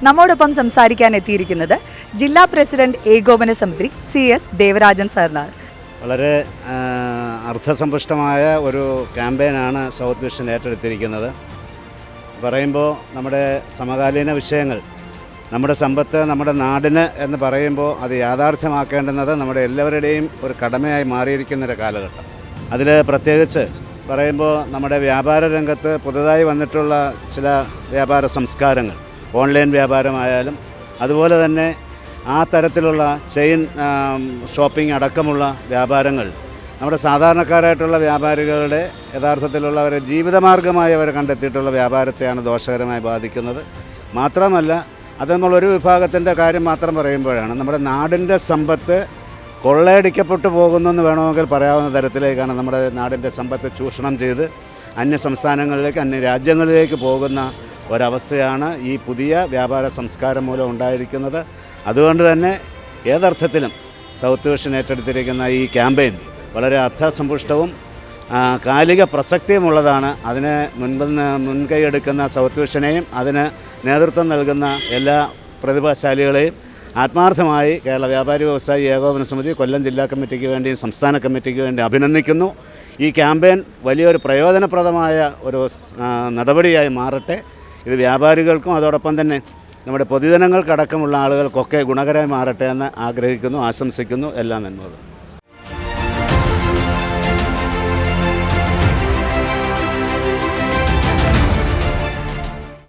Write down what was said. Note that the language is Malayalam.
നമ്മോടൊപ്പം സംസാരിക്കാൻ എത്തിയിരിക്കുന്നത് ജില്ലാ പ്രസിഡന്റ് ഏകോപന സമിതി CS ദേവരാജൻ സാറിനാണ്. വളരെ അർത്ഥസമ്പുഷ്ടമായ ഒരു ക്യാമ്പയിനാണ് സൗത്ത് വിഷൻ ഏറ്റെടുത്തിരിക്കുന്നത്. പറയുമ്പോൾ നമ്മുടെ സമകാലീന വിഷയങ്ങൾ, നമ്മുടെ സമ്പത്ത് നമ്മുടെ നാടിന് എന്ന് പറയുമ്പോൾ അത് യാഥാർത്ഥ്യമാക്കേണ്ടുന്നത് നമ്മുടെ എല്ലാവരുടെയും ഒരു കടമയായി മാറിയിരിക്കുന്നൊരു കാലഘട്ടം. അതിൽ പ്രത്യേകിച്ച് പറയുമ്പോൾ നമ്മുടെ വ്യാപാര രംഗത്ത് പുതുതായി വന്നിട്ടുള്ള ചില വ്യാപാര സംസ്കാരങ്ങൾ, ഓൺലൈൻ വ്യാപാരമായാലും അതുപോലെ തന്നെ ആ തരത്തിലുള്ള ചെയിൻ ഷോപ്പിംഗ് അടക്കമുള്ള വ്യാപാരങ്ങൾ നമ്മുടെ സാധാരണക്കാരായിട്ടുള്ള വ്യാപാരികളുടെ യഥാർത്ഥത്തിലുള്ള അവരെ ജീവിതമാർഗമായി അവർ കണ്ടെത്തിയിട്ടുള്ള വ്യാപാരത്തെയാണ് ദോഷകരമായി ബാധിക്കുന്നത്. മാത്രമല്ല, അത് നമ്മളൊരു വിഭാഗത്തിൻ്റെ കാര്യം മാത്രം പറയുമ്പോഴാണ് നമ്മുടെ നാടിൻ്റെ സമ്പത്ത് കൊള്ളയടിക്കപ്പെട്ടു പോകുന്നെന്ന് വേണമെങ്കിൽ പറയാവുന്ന തരത്തിലേക്കാണ് നമ്മുടെ നാടിൻ്റെ സമ്പത്ത് ചൂഷണം ചെയ്ത് അന്യ സംസ്ഥാനങ്ങളിലേക്ക്, അന്യ രാജ്യങ്ങളിലേക്ക് പോകുന്ന ഒരവസ്ഥയാണ് ഈ പുതിയ വ്യാപാര സംസ്കാരം മൂലം ഉണ്ടായിരിക്കുന്നത്. അതുകൊണ്ട് തന്നെ ഏതർത്ഥത്തിലും സൗത്ത് വിഷൻ ഏറ്റെടുത്തിരിക്കുന്ന ഈ ക്യാമ്പയിൻ വളരെ അർത്ഥസമ്പുഷ്ടവും കാലിക പ്രസക്തിയുമുള്ളതാണ്. അതിന് മുൻകൈയെടുക്കുന്ന സൗത്ത് വിഷനെയും അതിന് നേതൃത്വം നൽകുന്ന എല്ലാ പ്രതിഭാശാലികളെയും ആത്മാർത്ഥമായി കേരള വ്യാപാരി വ്യവസായി ഏകോപന സമിതി കൊല്ലം ജില്ലാ കമ്മിറ്റിക്ക് വേണ്ടിയും സംസ്ഥാന കമ്മിറ്റിക്ക് വേണ്ടി അഭിനന്ദിക്കുന്നു. ഈ ക്യാമ്പയിൻ വലിയൊരു പ്രയോജനപ്രദമായ ഒരു നടപടിയായി മാറട്ടെ. ഇത് വ്യാപാരികൾക്കും അതോടൊപ്പം തന്നെ നമ്മുടെ പൊതുജനങ്ങൾക്കടക്കമുള്ള ആളുകൾക്കൊക്കെ ഗുണകരമായി മാറട്ടെ എന്ന് ആഗ്രഹിക്കുന്നു, ആശംസിക്കുന്നു. എല്ലാം നന്മകളും.